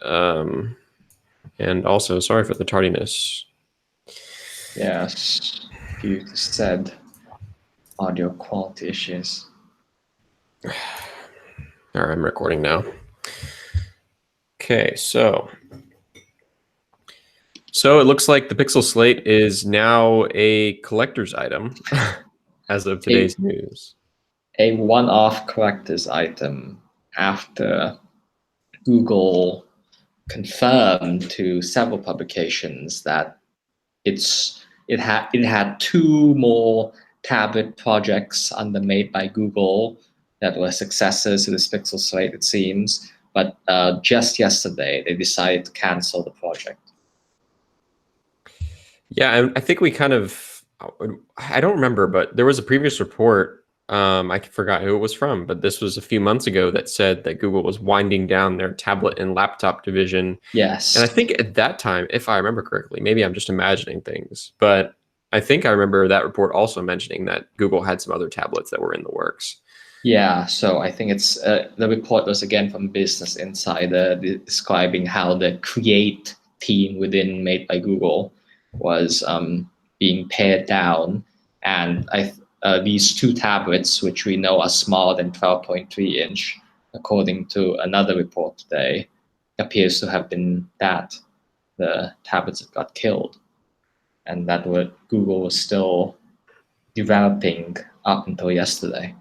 And also, sorry for the tardiness. Yes, you said audio quality issues. All right, I'm recording now. Okay, so it looks like the Pixel Slate is now a collector's item as of today's news. A one-off collector's item after Google confirmed to several publications that it had two more tablet projects made by Google that were successors to this Pixel Slate, it seems. But just yesterday, they decided to cancel the project. Yeah, I think we kind of, I don't remember, but there was a previous report. I forgot who it was from, but this was a few months ago that said that Google was winding down their tablet and laptop division. Yes. And I think at that time, if I remember correctly, maybe I'm just imagining things, but I think I remember that report also mentioning that Google had some other tablets that were in the works. Yeah, so I think it's the report was again from Business Insider describing how the Create team within Made by Google was being pared down, and these two tablets, which we know are smaller than 12.3 inch, according to another report today, appears to have been the tablets that got killed, and that what Google was still developing up until yesterday.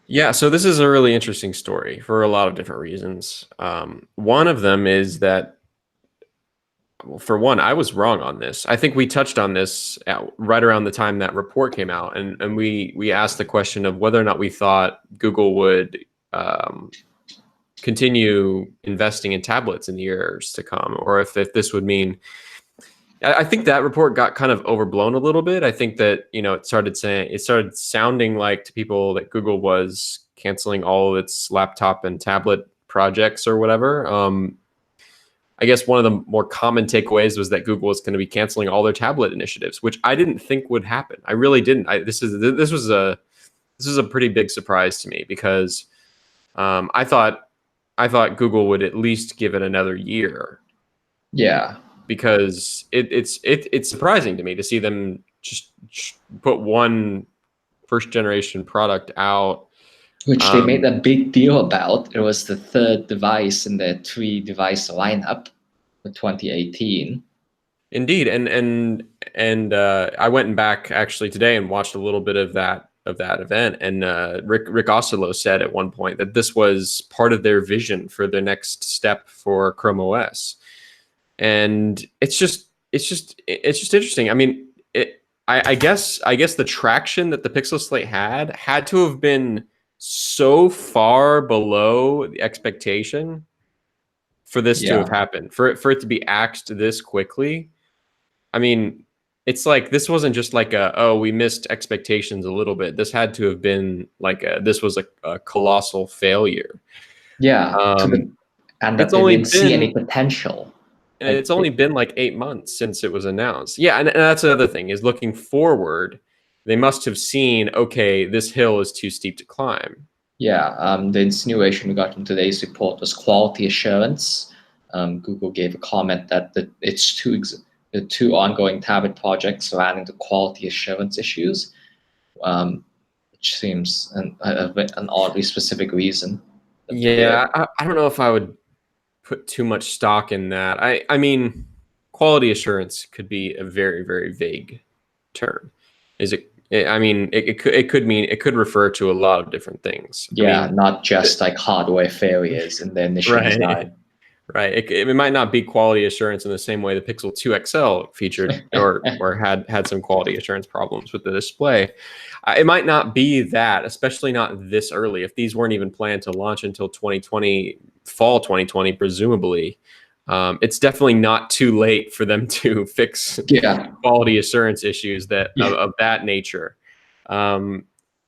Yeah, so this is a really interesting story for a lot of different reasons. One of them is that, well, for one, I was wrong on this. I think we touched on this right around the time that report came out, and we asked the question of whether or not we thought Google would continue investing in tablets in the years to come, or if this would mean. I think that report got kind of overblown a little bit. I think that, it started sounding like to people that Google was canceling all of its laptop and tablet projects or whatever. I guess one of the more common takeaways was that Google was going to be canceling all their tablet initiatives, which I didn't think would happen. I really didn't. This was a pretty big surprise to me because I thought Google would at least give it another year. Yeah. Because it's surprising to me to see them just put one first generation product out, which they made a big deal about. It was the third device in their 3-device lineup for 2018. Indeed, and I went back actually today and watched a little bit of that event, and Rick Osterloh said at one point that this was part of their vision for the next step for Chrome OS. And it's just interesting. I mean, I guess the traction that the Pixel Slate had to have been so far below the expectation for this to have happened, for it to be axed this quickly. I mean, it's like this wasn't just like we missed expectations a little bit. This had to have been like this was a colossal failure. Yeah, and that they didn't see any potential. And it's only been like 8 months since it was announced. Yeah, and that's the other thing is looking forward, they must have seen, okay, this hill is too steep to climb. Yeah, the insinuation we got in today's report was quality assurance. Google gave a comment that the two ongoing tablet projects ran into quality assurance issues, which seems an oddly specific reason. Yeah, I don't know if I would put too much stock in that. I mean, quality assurance could be a very, very vague term. Is it? I mean, it could refer to a lot of different things. Yeah, I mean, not just like hardware failures in the initial design. Right. It might not be quality assurance in the same way the Pixel 2 XL featured or had some quality assurance problems with the display. It might not be that, especially not this early. If these weren't even planned to launch until 2020, fall 2020, presumably, it's definitely not too late for them to fix quality assurance issues of that nature.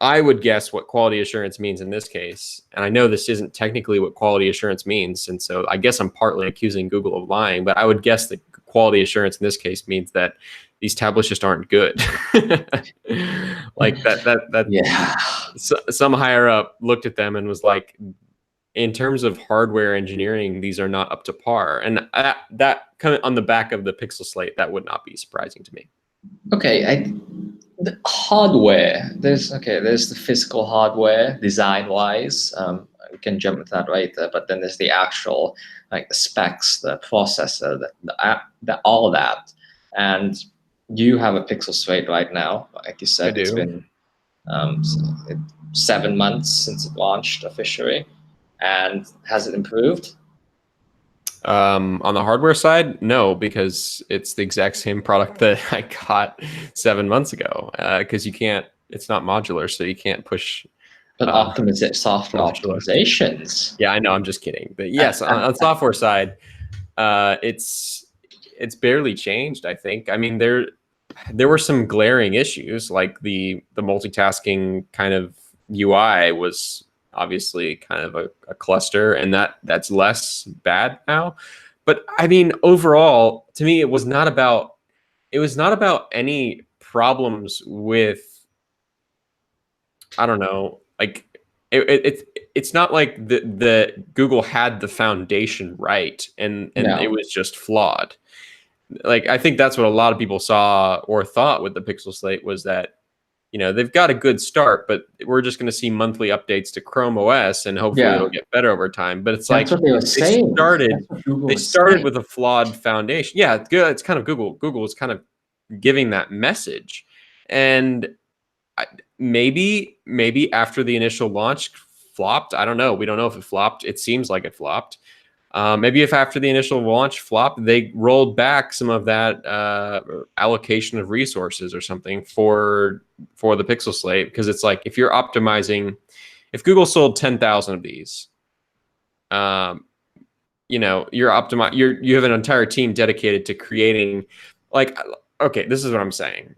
I would guess what quality assurance means in this case, and I know this isn't technically what quality assurance means, and so I guess I'm partly accusing Google of lying, but I would guess that quality assurance in this case means that these tablets just aren't good. Like that. Yeah. Some higher up looked at them and was like, in terms of hardware engineering, these are not up to par. And that kind of on the back of the Pixel Slate, that would not be surprising to me. Okay, the hardware. There's the physical hardware design wise. We can jump into that later. But then there's the actual like the specs, the processor, the app, all of that. And you have a Pixel Slate right now. Like you I said, it's do. been 7 months since it launched officially. And has it improved? On the hardware side, no, because it's the exact same product that I got 7 months ago. Because you can't, it's not modular, so you can't push But uh, software modular. optimizations. Yeah, I know. I'm just kidding. But yes, on software side, it's barely changed. I think. I mean, there were some glaring issues, like the multitasking kind of UI was obviously kind of a cluster, and that's less bad now. But I mean, overall, to me, it was not about any problems with, I don't know, like it's not like the Google had the foundation right and it No. was just flawed. Like I think that's what a lot of people saw or thought with the Pixel Slate was that, you know, they've got a good start, but we're just going to see monthly updates to Chrome OS and hopefully it'll Yeah. get better over time. But it's That's like what they were they saying. started That's what Google they was started saying. with a flawed foundation. Yeah, it's good. It's kind of Google. Google is kind of giving that message. And maybe after the initial launch flopped, I don't know. We don't know if it flopped. It seems like it flopped. Maybe if after the initial launch flopped, they rolled back some of that allocation of resources or something for the Pixel Slate, because it's like if you're optimizing, if Google sold 10,000 of these, um, you know, you have an entire team dedicated to creating, like, okay, this is what I'm saying.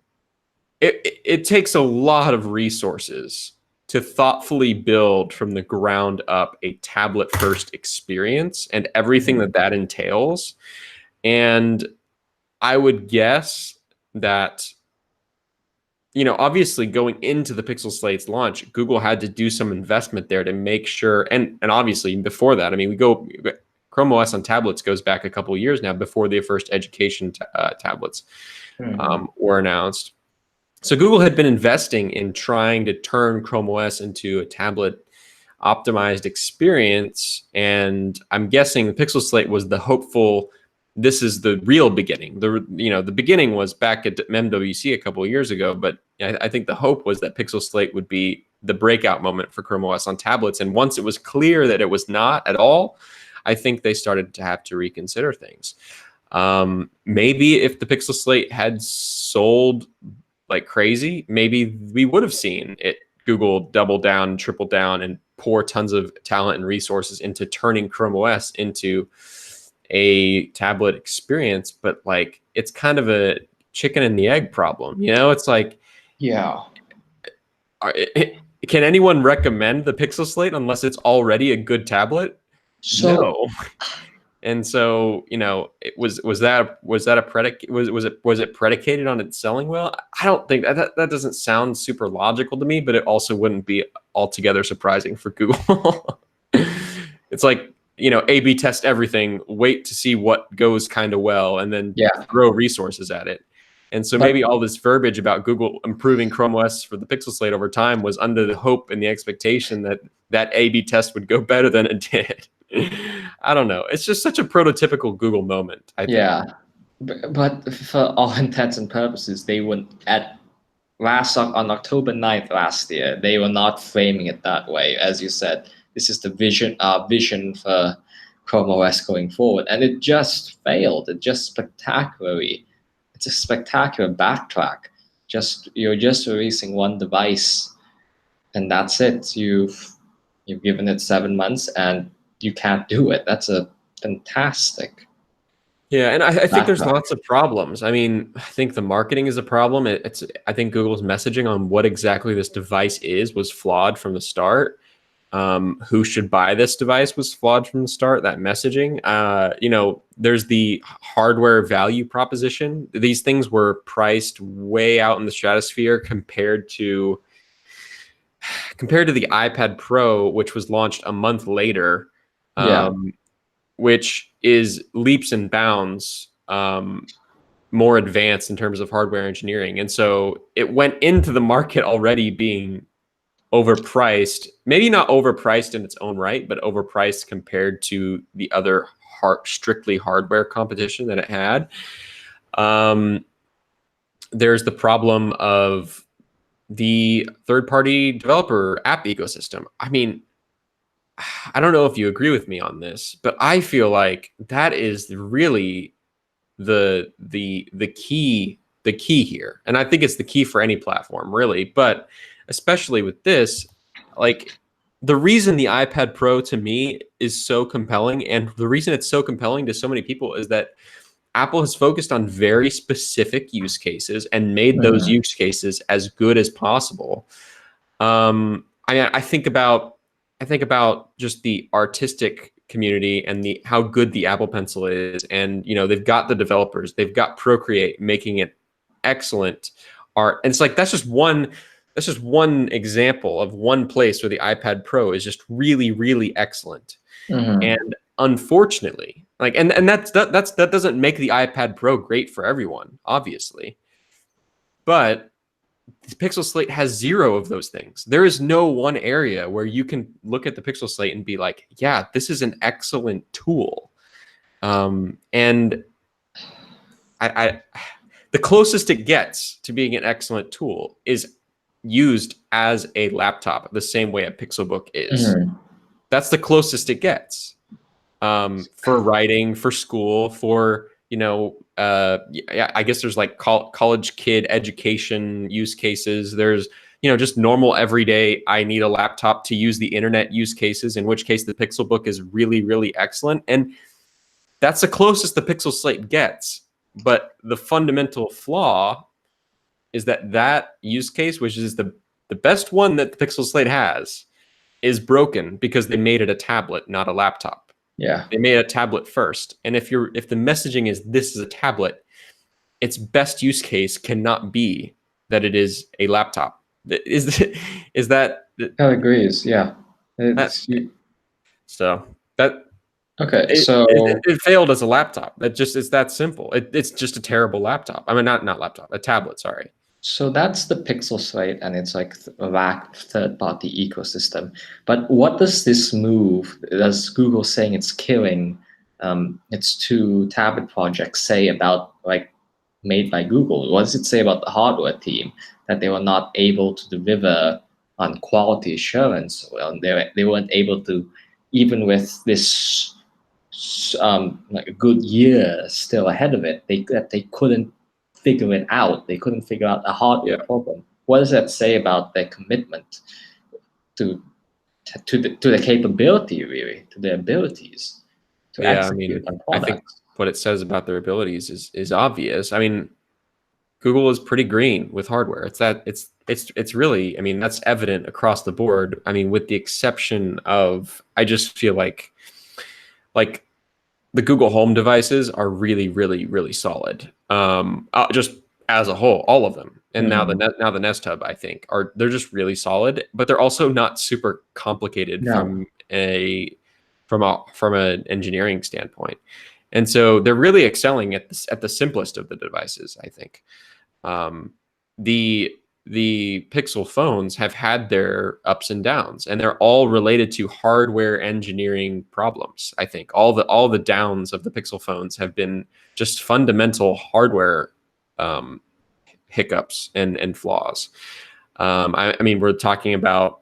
It takes a lot of resources to thoughtfully build from the ground up a tablet first experience and everything that entails. And I would guess that, you know, obviously going into the Pixel Slate's launch, Google had to do some investment there to make sure, and obviously before that, I mean, Chrome OS on tablets goes back a couple of years now before the first education tablets were announced. So Google had been investing in trying to turn Chrome OS into a tablet optimized experience. And I'm guessing the Pixel Slate was the hopeful, this is the real beginning. The beginning was back at MWC a couple of years ago, but I think the hope was that Pixel Slate would be the breakout moment for Chrome OS on tablets. And once it was clear that it was not at all, I think they started to have to reconsider things. Maybe if the Pixel Slate had sold like crazy, maybe we would have seen it, Google double down, triple down, and pour tons of talent and resources into turning Chrome OS into a tablet experience. But like, it's kind of a chicken and the egg problem, you know? It's like, Yeah. Can anyone recommend the Pixel Slate unless it's already a good tablet? So No. And so, you know, was that a predicate? Was it predicated on it selling well? I don't think that doesn't sound super logical to me, but it also wouldn't be altogether surprising for Google. It's like, you know, A/B test everything, wait to see what goes kind of well, and then throw resources at it. And so maybe all this verbiage about Google improving Chrome OS for the Pixel Slate over time was under the hope and the expectation that that A/B test would go better than it did. I don't know. It's just such a prototypical Google moment, I think. yeah, but for all intents and purposes, they were on October 9th last year. They were not framing it that way, as you said. This is the vision for Chrome OS going forward, and it just failed. It just spectacularly. It's a spectacular backtrack. You're just releasing one device, and that's it. You've given it 7 months, and you can't do it. That's a fantastic. Yeah, and I think there's lots of problems. I mean, I think the marketing is a problem. I think Google's messaging on what exactly this device was flawed from the start. Who should buy this device was flawed from the start. That messaging, you know, there's the hardware value proposition. These things were priced way out in the stratosphere compared to the iPad Pro, which was launched a month later. Yeah. which is leaps and bounds more advanced in terms of hardware engineering. And so it went into the market already being overpriced, maybe not overpriced in its own right, but overpriced compared to the other strictly hardware competition that it had. There's the problem of the third-party developer app ecosystem. I mean, I don't know if you agree with me on this, but I feel like that is really the key here. And I think it's the key for any platform, really, but especially with this, like the reason the iPad Pro to me is so compelling, and the reason it's so compelling to so many people, is that Apple has focused on very specific use cases and made those Mhm. use cases as good as possible. I think about just the artistic community and the how good the Apple Pencil is, and they've got the developers, they've got Procreate making it excellent art, and it's like that's just one example of one place where the iPad Pro is just really really excellent. Mhm. And unfortunately, like, and that doesn't make the iPad Pro great for everyone, obviously, but the Pixel Slate has zero of those things. There is no one area where you can look at the Pixel Slate and be like, yeah, this is an excellent tool. And I the closest it gets to being an excellent tool is used as a laptop, the same way a Pixelbook is. Mhm. That's the closest it gets, for writing, for school, for yeah, I guess there's like college kid education use cases. There's just normal everyday I need a laptop to use the internet use cases, in which case the Pixelbook is really really excellent, and that's the closest the Pixel Slate gets. But the fundamental flaw is that use case, which is the best one that the Pixel Slate has, is broken because they made it a tablet, not a laptop. Yeah. They made a tablet first, and if the messaging is this is a tablet, its best use case cannot be that it is a laptop. Is that I agrees. Yeah. that It's so that okay. it failed as a laptop. That just it's that simple. It's just a terrible laptop. I mean, not laptop, a tablet. Sorry. So that's the Pixel Slate, and it's like a whacked third-party ecosystem. But what does this move, does Google saying it's killing its two tablet projects, say about like made by Google? What does it say about the hardware team that they were not able to deliver on quality assurance? Well, they weren't able to, even with this like a good year still ahead of it, they couldn't figure it out. They couldn't figure out a hardware Yeah. problem. What does that say about their commitment to the capability, really, to their abilities to Yeah. I execute mean, on I think products? what it says about their abilities is obvious. I mean, Google is pretty green with hardware. It's really, I mean, that's evident across the board. I mean, with the exception of, I just feel like the Google Home devices are really, really, really solid. Just as a whole, all of them, and Mm, now the Nest Hub, I think, they're just really solid, but they're also not super complicated no. from an engineering standpoint, and so they're really excelling at the simplest of the devices, I think. Um, the Pixel phones have had their ups and downs, and they're all related to hardware engineering problems. I think all the downs of the Pixel phones have been just fundamental hardware um, hiccups and flaws. I mean, we're talking about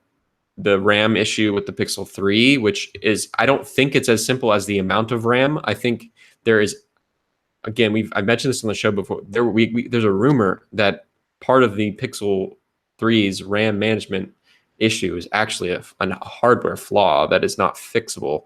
the RAM issue with the Pixel 3, which is, I don't think it's as simple as the amount of RAM. I think there is, again, I mentioned this on the show before. There's a rumor that part of the Pixel 3's RAM management issue is actually a hardware flaw that is not fixable.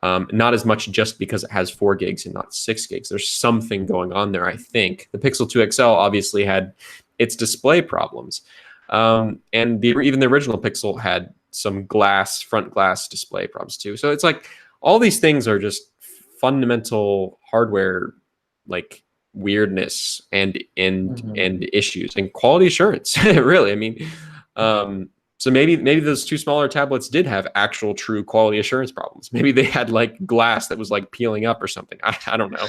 Not as much just because it has 4 gigs and not 6 gigs. There's something going on there, I think. The Pixel 2 XL obviously had its display problems. And even the original Pixel had some front glass display problems too. So it's like all these things are just fundamental hardware, like, weirdness and Mhm. and issues and quality assurance. Really, I mean, So maybe those two smaller tablets did have actual true quality assurance problems. Maybe they had like glass that was like peeling up or something. I don't know.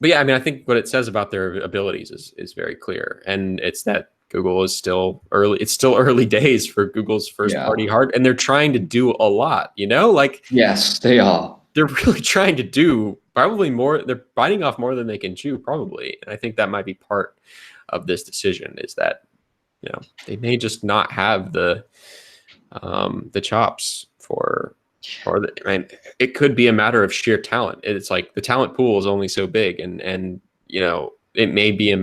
But yeah, I mean, I think what it says about their abilities is very clear, and it's that Google is still early. It's still early days for Google's first Yeah. party hardware, and they're trying to do a lot. Like Yes, they are. they're really trying to do probably more. They're biting off more than they can chew, probably, and I think that might be part of this decision is that they may just not have the chops for. Or it could be a matter of sheer talent. It's like the talent pool is only so big, and it may be it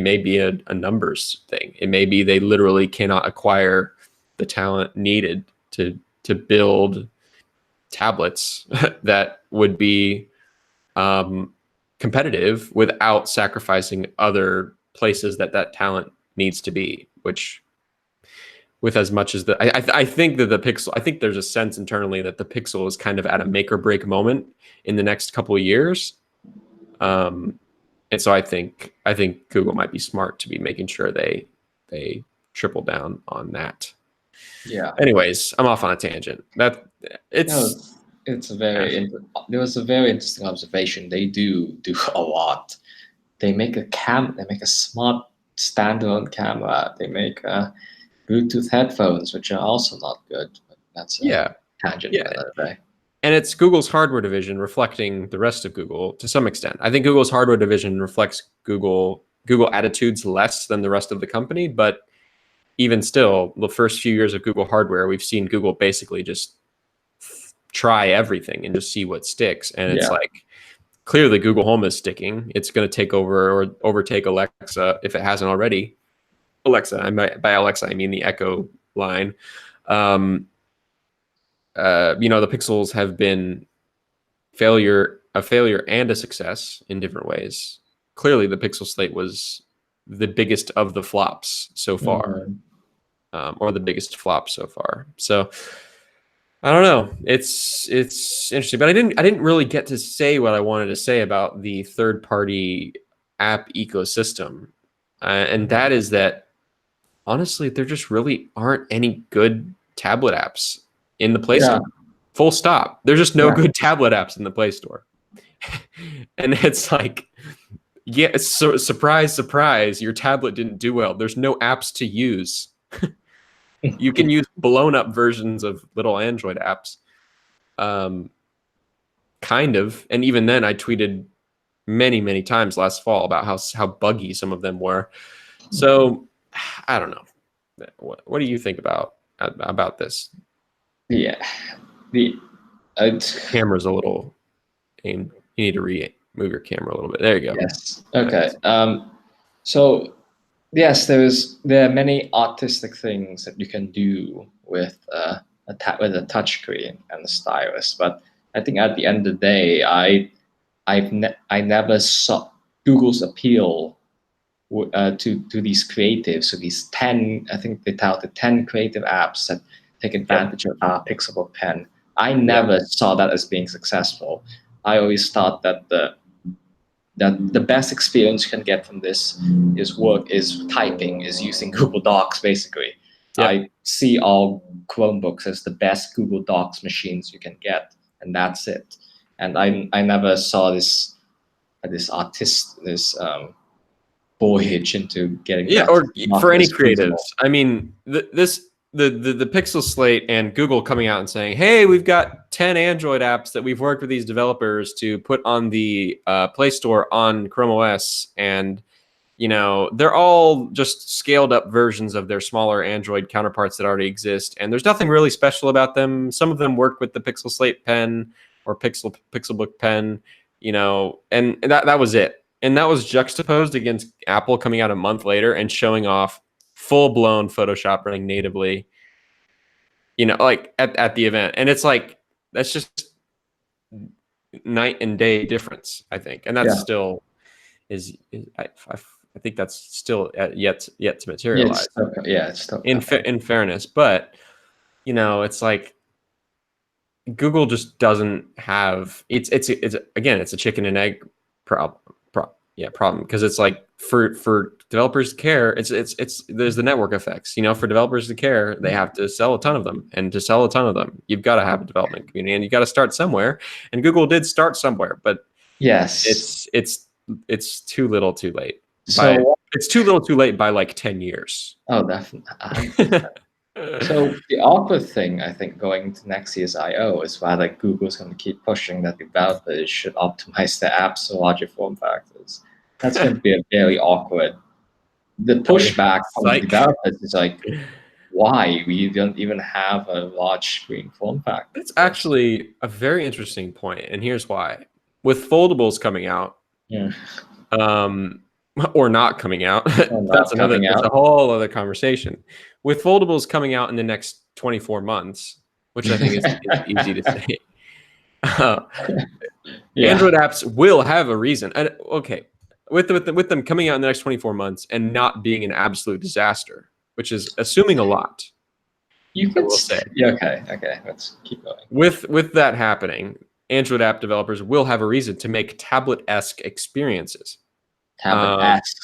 may be a numbers thing. It may be they literally cannot acquire the talent needed to build tablets that would be competitive without sacrificing other places that talent needs to be, which with as much as I think that the Pixel, I think there's a sense internally that the Pixel is kind of at a make or break moment in the next couple of years. And so I think Google might be smart to be making sure they triple down on that. Yeah. Anyways, I'm off on a tangent. It's a very there was a very interesting observation. They do a lot. They make they make a smart standalone camera. They make Bluetooth headphones, which are also not good. But that's a tangent for another day. And it's Google's hardware division reflecting the rest of Google to some extent. I think Google's hardware division reflects Google attitudes less than the rest of the company, but even still, the first few years of Google hardware, we've seen Google basically just try everything and just see what sticks. And it's like, clearly Google Home is sticking. It's going to take over or overtake Alexa if it hasn't already. Alexa, by Alexa, I mean the Echo line. The Pixels have been a failure and a success in different ways. Clearly, the Pixel Slate was the biggest of the flops so far, or the biggest flop so far. So I don't know. It's interesting, but I didn't really get to say what I wanted to say about the third-party app ecosystem, and that is that honestly, there just really aren't any good tablet apps in the Play Store. Full stop. There's just no good tablet apps in the Play Store, and it's like, surprise, surprise, your tablet didn't do well. There's no apps to use. You can use blown up versions of little Android apps. Kind of. And even then I tweeted many times last fall about how buggy some of them were. So I don't know. What do you think about this? Yeah. The camera's a little aimed. You need to move your camera a little bit. There you go. Yes. Okay. So yes, there are many artistic things that you can do with a touchscreen and a stylus, but I think at the end of the day, I never saw Google's appeal to these creatives. So these 10, I think they touted 10 creative apps that take advantage of our Pixelbook Pen. I never saw that as being successful. I always thought that the best experience you can get from this is typing, is using Google Docs, basically. Yep. I see all Chromebooks as the best Google Docs machines you can get, and that's it. And I never saw this voyage into getting or for any creatives. I mean, the Pixel Slate and Google coming out and saying, hey, we've got 10 Android apps that we've worked with these developers to put on the Play Store on Chrome OS, and they're all just scaled up versions of their smaller Android counterparts that already exist, and there's nothing really special about them. Some of them work with the Pixel Slate Pen or Pixelbook Pen, and that was it. And that was juxtaposed against Apple coming out a month later and showing off full-blown Photoshop running natively, like at the event. And it's like, that's just night and day difference, I think. And that's still I think that's still yet to materialize. It's still in fairness. But, it's like Google just doesn't have, it's again, it's a chicken and egg problem. Yeah, problem, because it's like for developers to care, it's there's the network effects. For developers to care, they have to sell a ton of them, and to sell a ton of them, you've got to have a development community, and you got to start somewhere. And Google did start somewhere, but Yes. it's too little, too late. So, It's too little, too late by like 10 years. oh, definitely. 100%. So the awkward thing, I think, going to next year's I/O is whether Google's going to keep pushing that developers should optimize their apps to larger form factors. That's going to be a very awkward. The pushback from the Psych. developers is like, why? We don't even have a large screen form factor. That's actually a very interesting point, and here's why. With foldables coming out, Yeah. Or not coming out, that's a whole other conversation. With foldables coming out in the next 24 months, which I think is easy to say, Android apps will have a reason. Okay, with them coming out in the next 24 months and not being an absolute disaster, which is assuming a lot. You could say, yeah, okay, let's keep going. With that happening, Android app developers will have a reason to make tablet-esque experiences. Tablet-esque.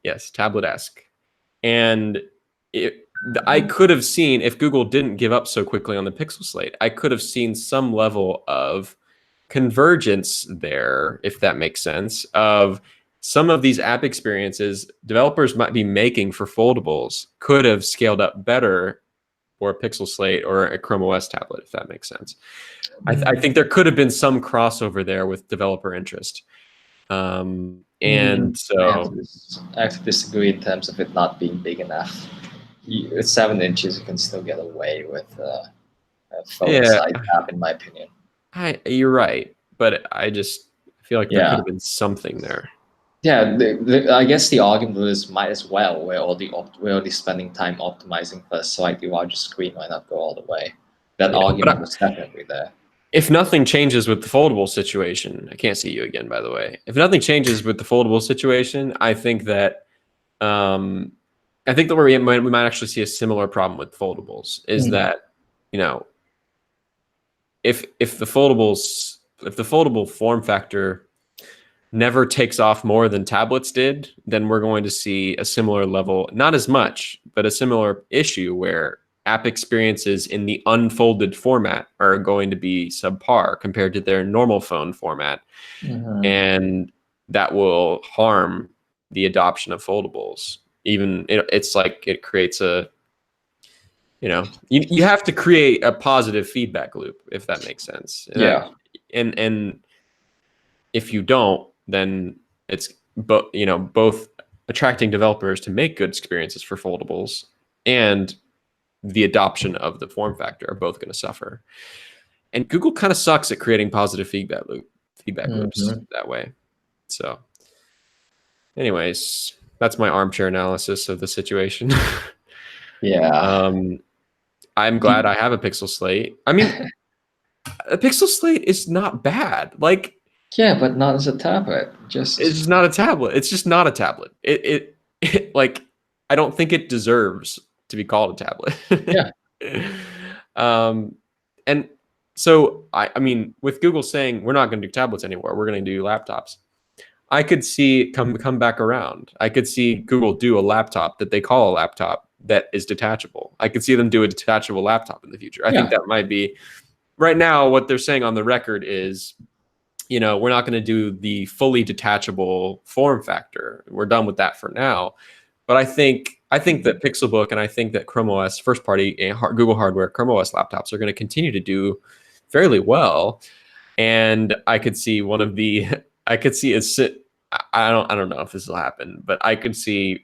Yes, tablet-esque. And I could have seen, if Google didn't give up so quickly on the Pixel Slate, I could have seen some level of convergence there, if that makes sense, of some of these app experiences developers might be making for foldables could have scaled up better for a Pixel Slate or a Chrome OS tablet, if that makes sense. I think there could have been some crossover there with developer interest. And so I have to disagree in terms of it not being big enough. With 7 inches, you can still get away with a phone-size app, in my opinion. You're right, but I just feel like there could have been something there. Yeah, I guess the argument is might as well. We're already spending time optimizing for a slightly larger screen. Why not go all the way? That argument was definitely there. If nothing changes with the foldable situation, I can't see you again, by the way. If nothing changes with the foldable situation, I think that we might actually see a similar problem with foldables. Is that if the foldable form factor never takes off more than tablets did, then we're going to see a similar level, not as much, but a similar issue where app experiences in the unfolded format are going to be subpar compared to their normal phone format. And that will harm the adoption of foldables. Even it's like it creates a, you have to create a positive feedback loop, if that makes sense. And if you don't, then it's both attracting developers to make good experiences for foldables and the adoption of the form factor are both going to suffer. And Google kind of sucks at creating positive feedback loops that way. So anyways, that's my armchair analysis of the situation. I'm glad I have a Pixel Slate. I mean, a Pixel Slate is not bad. Like, yeah, but not as a tablet. It's just not a tablet. It's just not a tablet. It like, I don't think it deserves to be called a tablet. And so I mean, with Google saying we're not going to do tablets anymore, we're going to do laptops, I could see come back around. I could see Google do a laptop that they call a laptop that is detachable. I could see them do a detachable laptop in the future. I think that might be, right now, what they're saying on the record is, we're not going to do the fully detachable form factor. We're done with that for now. But I think that Pixelbook and I think that Chrome OS first party Google hardware Chrome OS laptops are going to continue to do fairly well. And I could see I don't know if this will happen, but I could see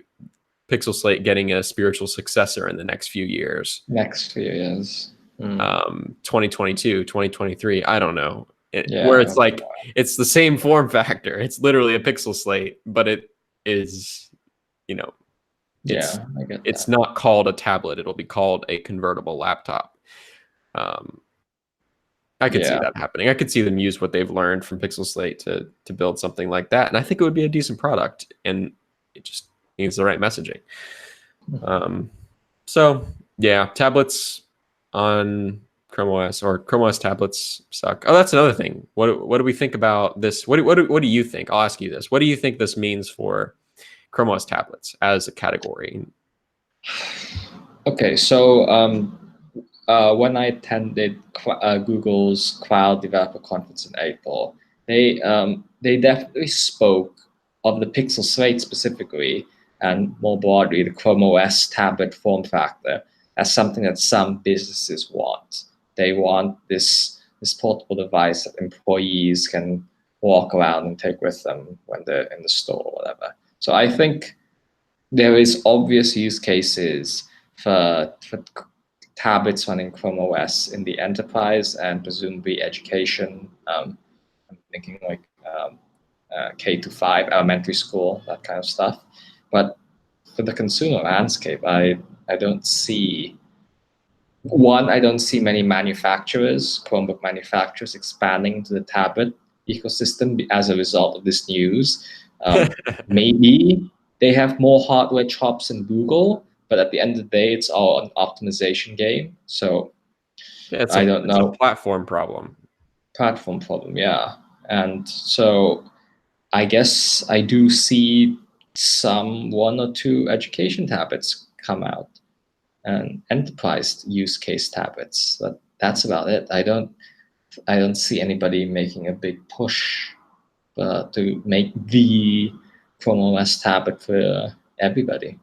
Pixel Slate getting a spiritual successor in the next few years. 2022, 2023, I don't know. Where it's like, it's the same form factor. It's literally a Pixel Slate, but it is, it's not called a tablet. It'll be called a convertible laptop. I could see that happening. I could see them use what they've learned from Pixel Slate to build something like that. And I think it would be a decent product, and it just needs the right messaging. So yeah, tablets on Chrome OS or Chrome OS tablets suck. Oh, that's another thing. What do we think about this? What do you think? I'll ask you this. What do you think this means for Chrome OS tablets as a category? Okay, so when I attended Google's Cloud Developer Conference in April, they definitely spoke of the Pixel Slate specifically, and more broadly the Chrome OS tablet form factor as something that some businesses want. They want this portable device that employees can walk around and take with them when they're in the store or whatever. So I think there is obvious use cases for tablets running Chrome OS in the enterprise and presumably education. I'm thinking like K-5, elementary school, that kind of stuff. But for the consumer landscape, I don't see I don't see many manufacturers, Chromebook manufacturers, expanding into the tablet ecosystem as a result of this news. Maybe they have more hardware chops than Google, but at the end of the day, it's all an optimization game. So Yeah, I don't it's a know. platform problem. Platform problem, yeah. And so I guess I do see some one or two education tablets come out and enterprise use case tablets, but that's about it. I don't see anybody making a big push to make the Chrome OS tablet for everybody.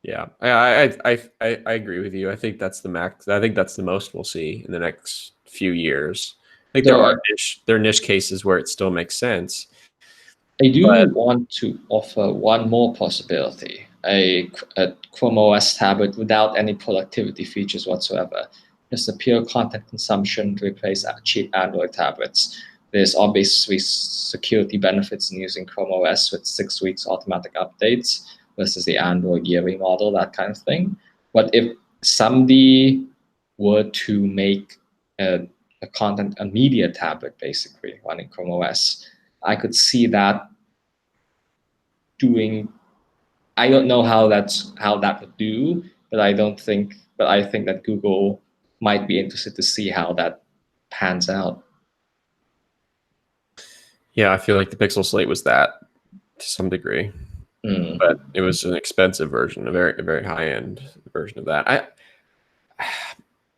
Yeah, I agree with you. I think that's the max. I think that's the most we'll see in the next few years. I think So there are niche cases where it still makes sense, I do but want to offer one more possibility, a Chrome OS tablet without any productivity features whatsoever, just a pure content consumption to replace cheap Android tablets. There's obviously security benefits in using Chrome OS with 6 weeks automatic updates versus the Android yearly model, that kind of thing. But if somebody were to make a media tablet basically running Chrome OS, I could see that doing. I don't know how that would do, but I think that Google might be interested to see how that pans out. yeah, I feel like the Pixel Slate was that to some degree, Mm. but it was an expensive version, a very high end version of that.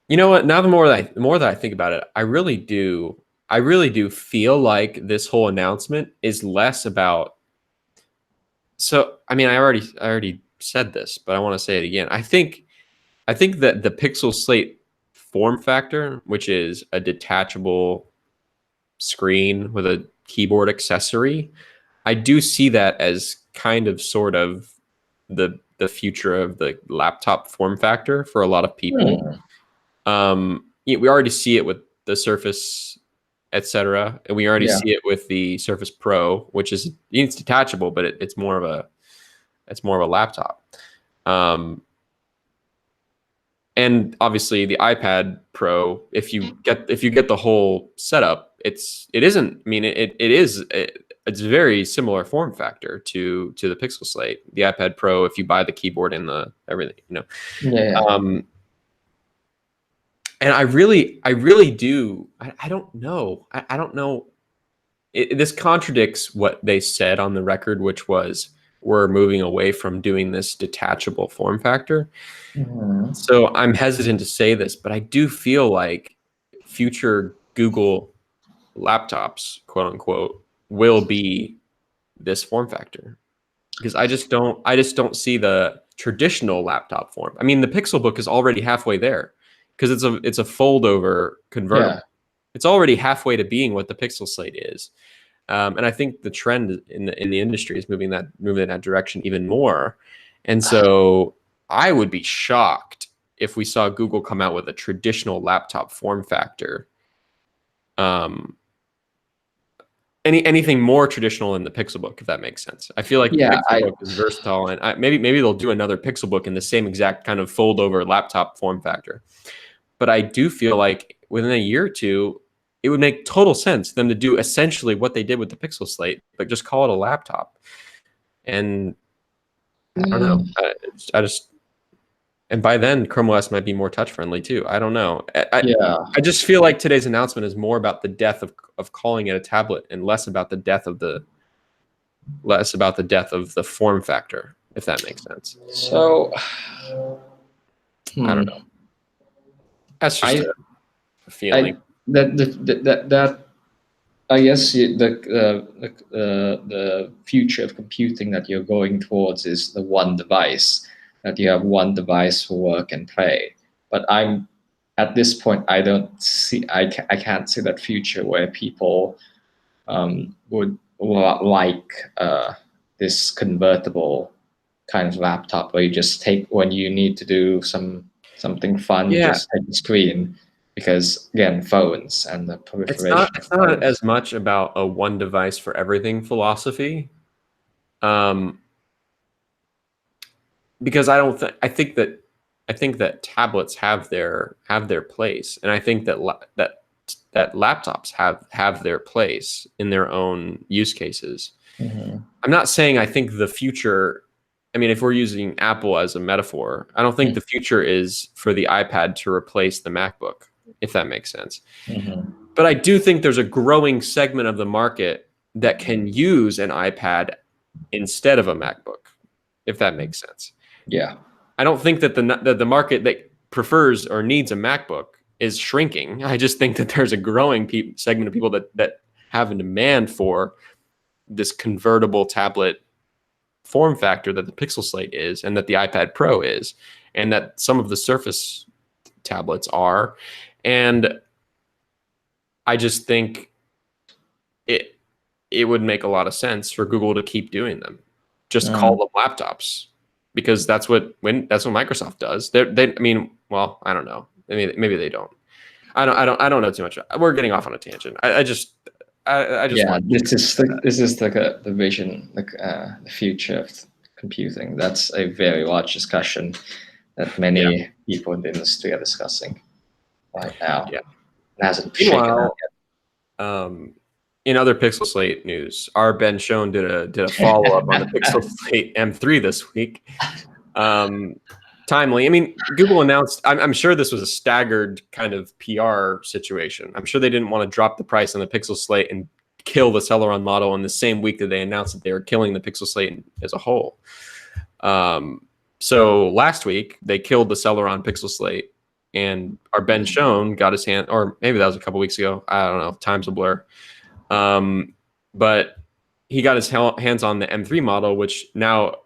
You know what? Now the more that I think about it, I really do feel like this whole announcement is less about. So, I mean, I already said this, but I want to say it again. I think that the Pixel Slate form factor, which is a detachable screen with a keyboard accessory, I do see that as kind of sort of the future of the laptop form factor for a lot of people. Mm. We already see it with the Surface, etc., and we already Yeah, see it with the Surface Pro, which is it's detachable, but it's more of a laptop. Um, and obviously the iPad Pro, if you get the whole setup, it isn't. I mean, it's a very similar form factor to the Pixel Slate. The iPad Pro, if you buy the keyboard and the everything, yeah, Um, and I really do. I don't know. I don't know. This contradicts what they said on the record, which was we're moving away from doing this detachable form factor. yeah. Mm. So I'm hesitant to say this, but I do feel like future Google laptops, quote unquote, will be this form factor because I just don't see the traditional laptop form. I mean, the Pixel Book is already halfway there because it's a fold over Yeah. convertible. It's already halfway to being what the Pixel Slate is. And I think the trend in the industry is moving in that direction even more. And so I would be shocked if we saw Google come out with a traditional laptop form factor. Um, anything more traditional than the Pixelbook, if that makes sense. I feel like the Yeah, I Pixelbook is versatile, and maybe they'll do another Pixelbook in the same exact kind of fold over laptop form factor. But I do feel like within a year or two, it would make total sense for them to do essentially what they did with the Pixel Slate, but just call it a laptop. And I don't know. mm, I just And by then, Chrome OS might be more touch friendly too. I don't know. Yeah. I just feel like today's announcement is more about the death of calling it a tablet and less about the death of the form factor, if that makes sense. So, I don't know. That's just a feeling. that I guess the future of computing that you're going towards is the one device, that you have one device for work and play. But I'm at this point, I can't see that future where people would like this convertible kind of laptop where you just take, when you need to do something fun, you just take the screen. Because again, phones and the proliferation. It's not as much about a one device for everything philosophy, because I think that tablets have their place, and I think that that laptops have their place in their own use cases. Mm-hmm. I'm not saying I think the future. I mean, if we're using Apple as a metaphor, I don't think the future is for the iPad to replace the MacBook, if that makes sense. Mm-hmm. But I do think there's a growing segment of the market that can use an iPad instead of a MacBook, if that makes sense. Yeah. I don't think that the market that prefers or needs a MacBook is shrinking. I just think that there's a growing segment of people that have a demand for this convertible tablet form factor that the Pixel Slate is, and that the iPad Pro is, and that some of the Surface tablets are. And I just think it would make a lot of sense for Google to keep doing them. Just call them laptops, because that's what Microsoft does. I mean, well, I don't know. Maybe they don't. I don't know too much. We're getting off on a tangent. I just yeah. This is the vision, the future of computing. That's a very large discussion that many people in the industry are discussing right now. Yeah. It hasn't shaken out yet. In other Pixel Slate news, our Ben Schoen did a follow up on the Pixel Slate M3 this week. Timely. I mean, Google announced. I'm sure this was a staggered kind of PR situation. I'm sure they didn't want to drop the price on the Pixel Slate and kill the Celeron model in the same week that they announced that they were killing the Pixel Slate as a whole. So last week they killed the Celeron Pixel Slate, and our Ben Schoen got his hand, or maybe that was a couple weeks ago. I don't know. Time's a blur. But he got his hands on the M3 model, which now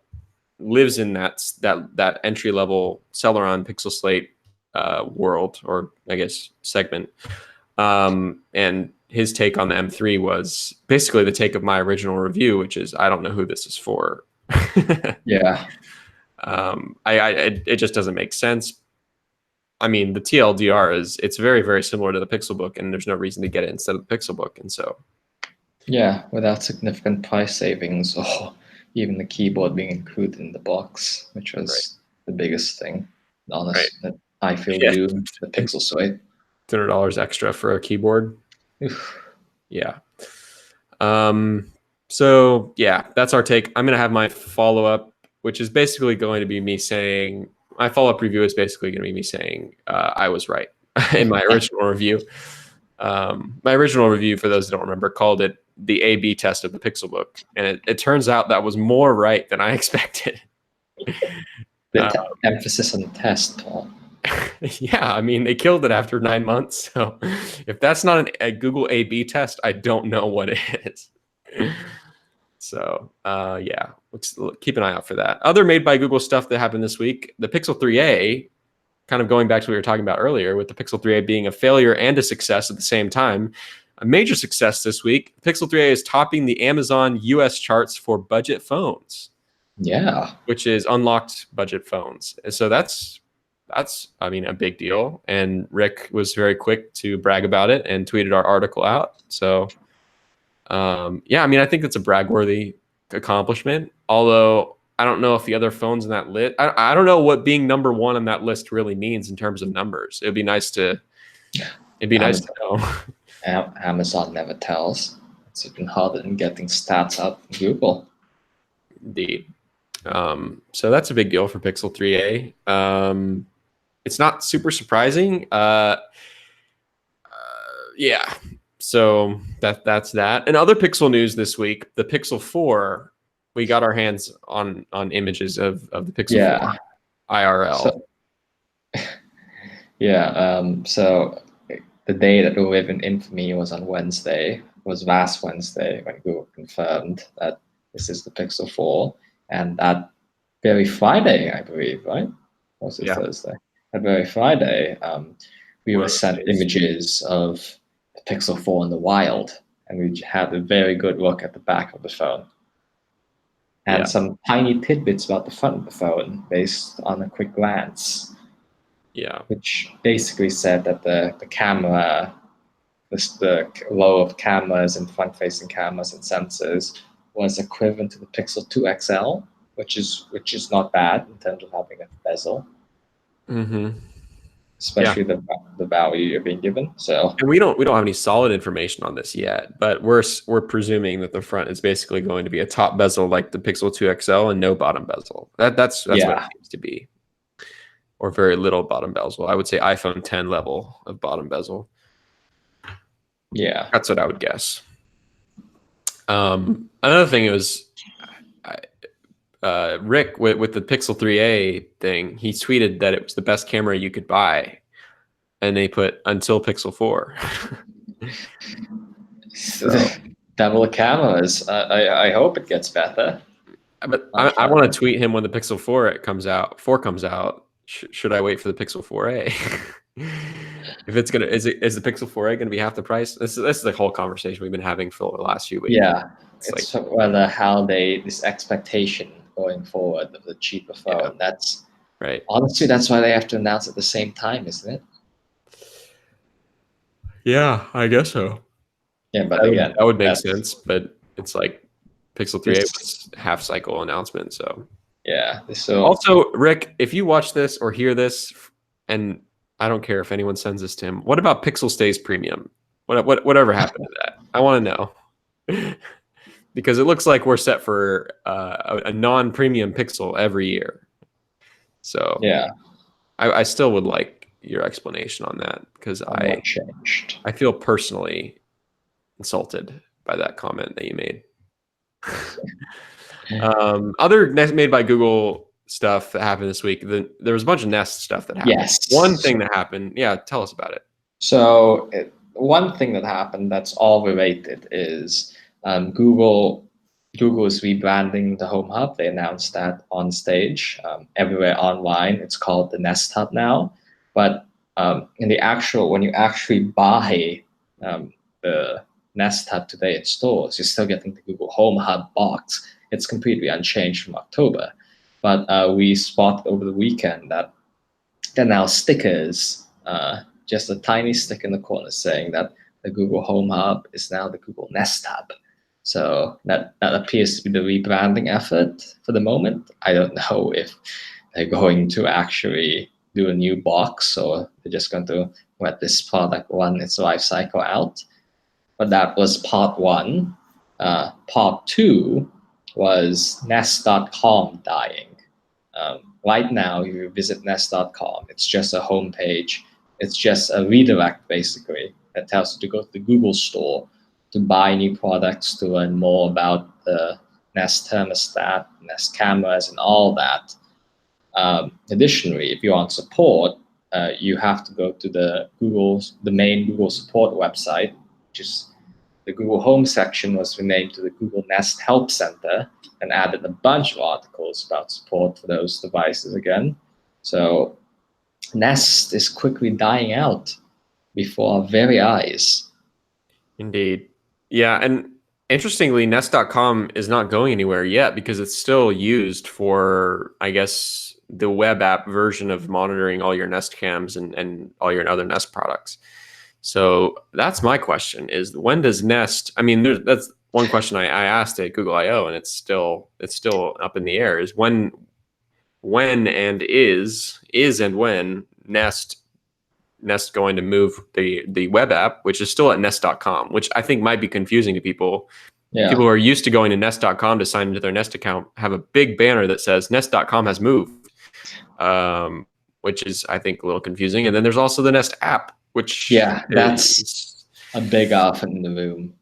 lives in that entry level Celeron Pixel Slate world, or I guess segment. And his take on the M3 was basically the take of my original review, which is, I don't know who this is for. Yeah. It just doesn't make sense. I mean, the TLDR it's very, very similar to the Pixelbook, and there's no reason to get it instead of the Pixelbook. And so, yeah, without significant price savings or even the keyboard being included in the box, which was the biggest thing, honestly, that I feel doomed to the Pixel Slate. $200 extra for a keyboard. Yeah. So yeah, that's our take. I'm going to have my follow-up, which is basically going to be me saying, my follow-up review is basically going to be me saying I was right in my original review. My original review, for those who don't remember, called it the A/B test of the Pixelbook, and it turns out that was more right than I expected. Emphasis on the test, Paul. Yeah, I mean, they killed it after 9 months. So if that's not a Google A/B test, I don't know what it is. So yeah, let's keep an eye out for that. Other made by Google stuff that happened this week, the Pixel 3a, kind of going back to what we were talking about earlier, with the Pixel 3a being a failure and a success at the same time. A major success this week, Pixel 3a is topping the Amazon US charts for budget phones. Yeah. Which is unlocked budget phones. And so that's I mean, a big deal. And Rick was very quick to brag about it and tweeted our article out. So yeah, I mean, I think that's a brag-worthy accomplishment. Although I don't know if the other phones in that list, I don't know what being number one on that list really means in terms of numbers. It'd be nice to know. Amazon never tells. It's even harder than getting stats out from Google. Indeed. So that's a big deal for Pixel 3a. It's not super surprising. Yeah. So that's that. And other Pixel news this week, the Pixel 4, we got our hands on images of the Pixel 4 Yeah. IRL. So yeah. So the day that we live in infamy was on Wednesday. Was last Wednesday when Google confirmed that this is the Pixel 4, and that very Friday, I believe, right? Or was it Yeah. Thursday? That very Friday, we One were of those sent days. images of the Pixel 4 in the wild, and we had a very good look at the back of the phone and Yeah. some tiny tidbits about the front of the phone based on a quick glance, Yeah. which basically said that the camera, the row of cameras and front-facing cameras and sensors was equivalent to the Pixel 2 XL, which is not bad in terms of having a bezel, Mm-hmm. Yeah. especially the value you're being given. So And we don't have any solid information on this yet, but we're presuming that the front is basically going to be a top bezel like the Pixel 2 XL and no bottom bezel. That's what it yeah, seems to be, or very little bottom bezel. I would say iPhone 10 level of bottom bezel. yeah, That's what I would guess. Another thing was Rick with the Pixel 3a thing. He tweeted that it was the best camera you could buy, and they put until Pixel 4. So. double cameras. I hope it gets better. But Not I sure. want to tweet him when the Pixel 4 comes out. 4 comes out. Should I wait for the Pixel 4a? If it's gonna, is the Pixel 4a gonna be half the price? This is the whole conversation we've been having for the last few weeks. Yeah, It's like, it's whether how this expectation going forward of the cheaper phone. yeah, That's right. honestly that's why they have to announce at the same time, isn't it? Yeah, I guess so. Yeah, but again, That would make that's sense, but it's like Pixel 3a this. was half cycle announcement. So Yeah, so also, Rick, if you watch this or hear this, and I don't care if anyone sends this to him, what about Pixel Stays Premium? Whatever happened to that? I want to know. Because it looks like we're set for a non-premium Pixel every year. So yeah, I still would like your explanation on that, because what changed? I feel personally insulted by that comment that you made. Other Nest made by Google stuff that happened this week. There was a bunch of Nest stuff that happened. Yes. One thing that happened. Yeah, tell us about it. So one thing that happened that's all related is Google is rebranding the Home Hub. They announced that on stage, everywhere online. It's called the Nest Hub now. But in the actual, when you actually buy the Nest Hub today at stores, you're still getting the Google Home Hub box. It's completely unchanged from October. But we spotted over the weekend that there are now stickers, just a tiny stick in the corner saying that the Google Home Hub is now the Google Nest Hub. So that appears to be the rebranding effort for the moment. I don't know if they're going to actually do a new box or they're just going to let this product run its life cycle out. But that was part one. Part two was Nest.com dying. Right now, you visit Nest.com. It's just a homepage. It's just a redirect, basically, that tells you to go to the Google store to buy new products, to learn more about the Nest thermostat, Nest cameras, and all that. Additionally, if you want support, you have to go to the main Google support website, which is the Google Home section was renamed to the Google Nest Help Center and added a bunch of articles about support for those devices again. So Nest is quickly dying out before our very eyes. Indeed. Yeah, and interestingly, Nest.com is not going anywhere yet because it's still used for, I guess, the web app version of monitoring all your Nest cams and all your other Nest products. So that's my question: is when does Nest? I mean, that's one question I asked at Google I/O, and it's still up in the air. Is when and is and when Nest going to move the web app, which is still at Nest.com, which I think might be confusing to people Yeah. People who are used to going to Nest.com to sign into their Nest account have a big banner that says Nest.com has moved, which is, I think, a little confusing. And then there's also the Nest app, which Yeah, that's is, a big elephant in the room.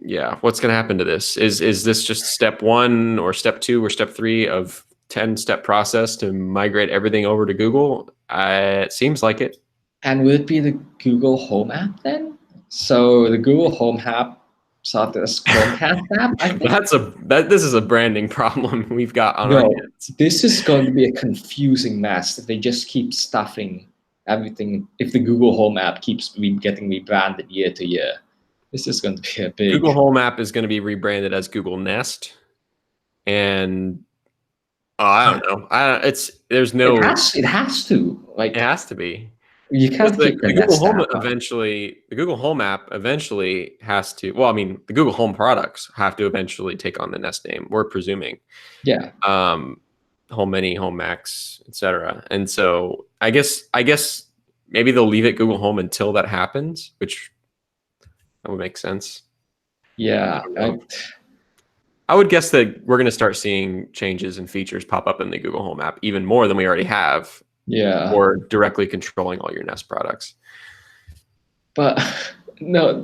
yeah, what's going to happen to this? Is this just step 1 or step 2 or step 3 of 10-step process to migrate everything over to Google? It seems like it. And will it be the Google Home app then? So the Google Home app started as Chromecast app, I think. This is a branding problem we've got on our No, hands. this is going to be a confusing mess if they just keep stuffing everything. If the Google Home app keeps getting rebranded year to year, this is going to be a big. Google Home app is going to be rebranded as Google Nest, and I don't know. There's no. It has to It has to be. You Because can't keep the Google Nest Home app on. the Google Home app eventually has to. Well, I mean, the Google Home products have to eventually take on the Nest name. We're presuming. Yeah. Home Mini, Home Max, etc. And so I guess maybe they'll leave it Google Home until that happens, which that would make sense. Yeah. I would guess that we're going to start seeing changes and features pop up in the Google Home app even more than we already have. Yeah. Or directly controlling all your Nest products. But no,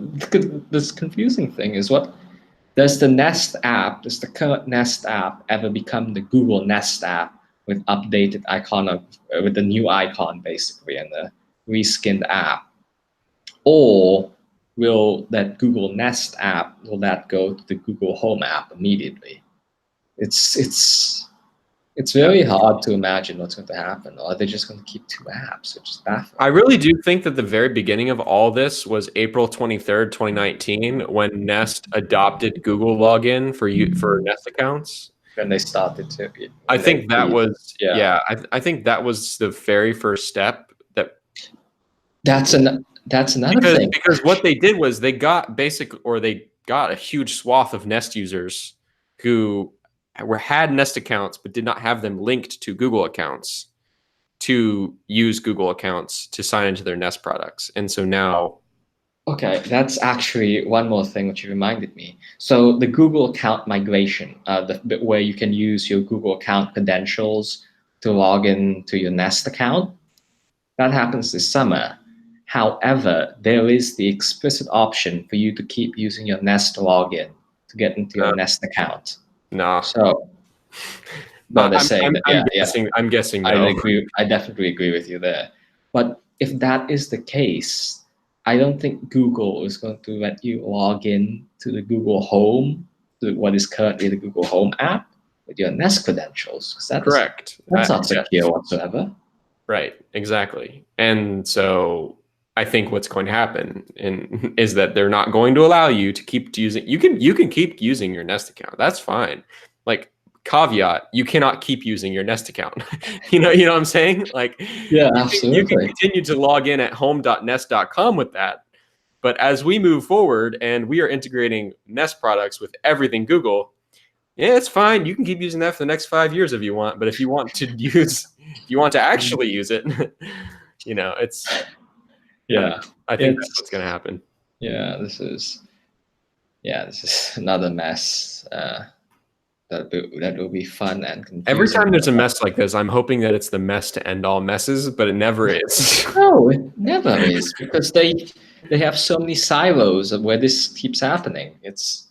this confusing thing is what does the Nest app, does the current Nest app ever become the Google Nest app with updated icon with the new icon basically and the reskinned app? Or will that Google Nest app, will that go to the Google Home app immediately? It's very hard to imagine what's going to happen. Or are they just going to keep 2 apps, which is baffling? I really do think that the very beginning of all this was April 23rd, 2019, when Nest adopted Google login for Nest accounts. When they started to. I think that was I think that was the very first step. That's another thing. Because what they did was they got a huge swath of Nest users who had Nest accounts but did not have them linked to Google accounts to use Google accounts to sign into their Nest products. And so now... Okay, that's actually one more thing which you reminded me. So the Google account migration, where you can use your Google account credentials to log in to your Nest account, that happens this summer. However, there is the explicit option for you to keep using your Nest login to get into your Nest account. No. So, well, they're saying that. I'm guessing. No. I definitely agree with you there. But if that is the case, I don't think Google is going to let you log in to the Google Home, to what is currently the Google Home app, with your Nest credentials. Correct. That's not secure whatsoever. Right. Exactly. And so I think what's going to happen is that they're not going to allow you to keep using. You can keep using your Nest account. That's fine. Like, caveat: you cannot keep using your Nest account. you know what I'm saying? Like, yeah, absolutely. You can continue to log in at home.nest.com with that. But as we move forward and we are integrating Nest products with everything Google, yeah, it's fine. You can keep using that for the next 5 years if you want. But if you want to actually use it, it's... Yeah, I think that's what's going to happen. Yeah, this is another mess. That will be fun and confusing. Every time there's a mess like this, I'm hoping that it's the mess to end all messes, but it never is. No, it never is, because they have so many silos of where this keeps happening. It's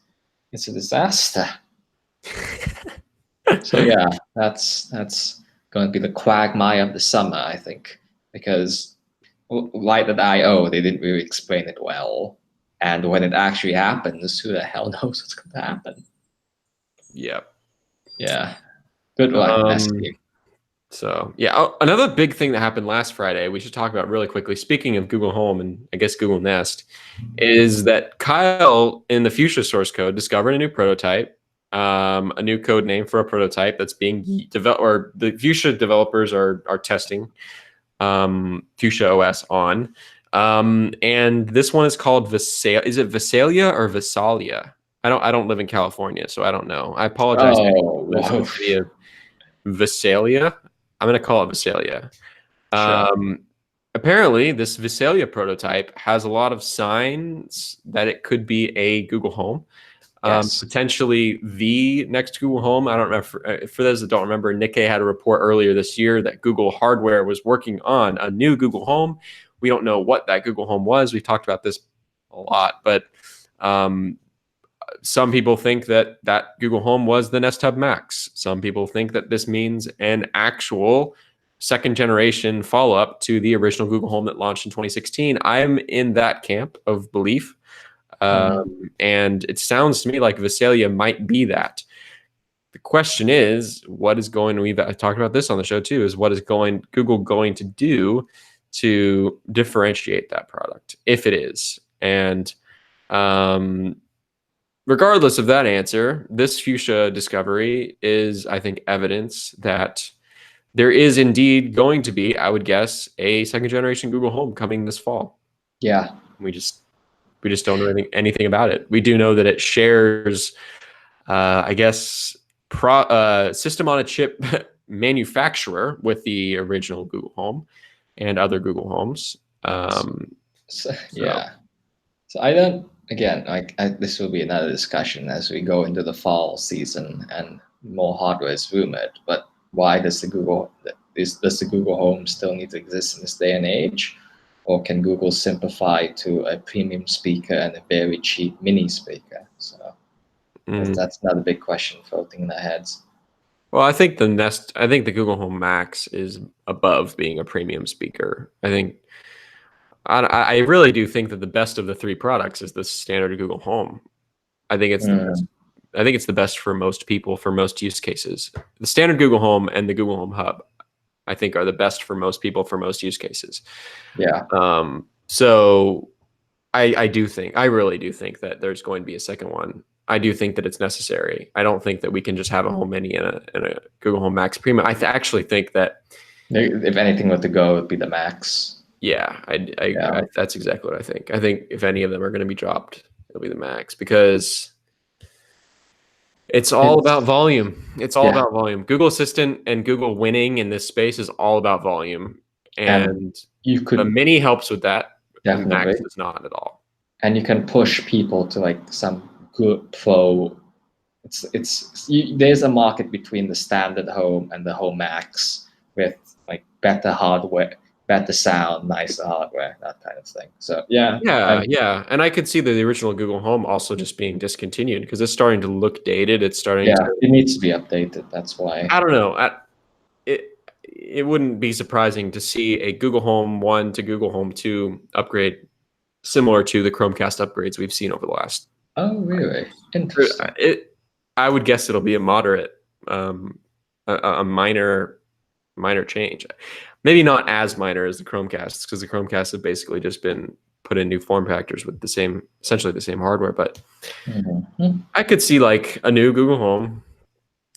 a disaster. So yeah, that's going to be the quagmire of the summer, I think, because Light.io, they didn't really explain it well, and when it actually happens, who the hell knows what's going to happen? Yep. Yeah. Good luck, Messi. So yeah, another big thing that happened last Friday, we should talk about really quickly. Speaking of Google Home and I guess Google Nest, is that Kyle in the Fuchsia source code discovered a new prototype, a new code name for a prototype that's being developed, or the Fuchsia developers are testing Fuchsia OS on. And this one is called Visalia. Is it Visalia or Visalia? I don't live in California, so I don't know. I apologize. Visalia. I'm going to call it Visalia. Sure. Apparently, this Visalia prototype has a lot of signs that it could be a Google Home. Yes. Potentially the next Google Home. I don't remember. For those that don't remember, Nikkei had a report earlier this year that Google hardware was working on a new Google Home. We don't know what that Google Home was. We've talked about this a lot, but some people think that Google Home was the Nest Hub Max. Some people think that this means an actual second generation follow up to the original Google Home that launched in 2016. I'm in that camp of belief. And it sounds to me like Visalia might be that. The question is, what is going, we've talked about this on the show too, is what is Google going to do to differentiate that product, if it is? And regardless of that answer, this Fuchsia discovery is, I think, evidence that there is indeed going to be, I would guess, a second generation Google Home coming this fall. Yeah. We just don't know anything about it. We do know that it shares, I guess, system on a chip manufacturer with the original Google Home and other Google Homes. Yeah. So I don't. Again, this will be another discussion as we go into the fall season and more hardware is rumored. But why does the Google Home still need to exist in this day and age? Or can Google simplify to a premium speaker and a very cheap mini speaker? So that's another big question floating in our heads. Well, I think the Google Home Max is above being a premium speaker. I really do think that the best of the three products is the standard Google Home. I think it's the best. I think it's the best for most people for most use cases. The standard Google Home and the Google Home Hub, I think, are the best for most people for most use cases. Yeah. So I really do think that there's going to be a second one. I do think that it's necessary. I don't think that we can just have a Home Mini and a Google Home Max Premium. I actually think that if anything were to go, it would be the Max. Yeah, that's exactly what I think. I think if any of them are going to be dropped, it'll be the Max, because it's all about volume. It's all about volume. Google Assistant and Google winning in this space is all about volume. And the Mini helps with that. Definitely. The Max does not at all. And you can push people to like some good pro. There's a market between the standard Home and the Home Max with like better hardware, better sound, nicer hardware, that kind of thing. So yeah. And I could see the original Google Home also just being discontinued because it's starting to look dated. It's starting to. It needs to be updated. That's why. I don't know. It wouldn't be surprising to see a Google Home 1 to Google Home 2 upgrade similar to the Chromecast upgrades we've seen over the last. Oh, really? Interesting. I would guess it'll be a moderate, a minor change. Maybe not as minor as the Chromecasts, because the Chromecasts have basically just been put in new form factors with essentially the same hardware. But I could see like a new Google Home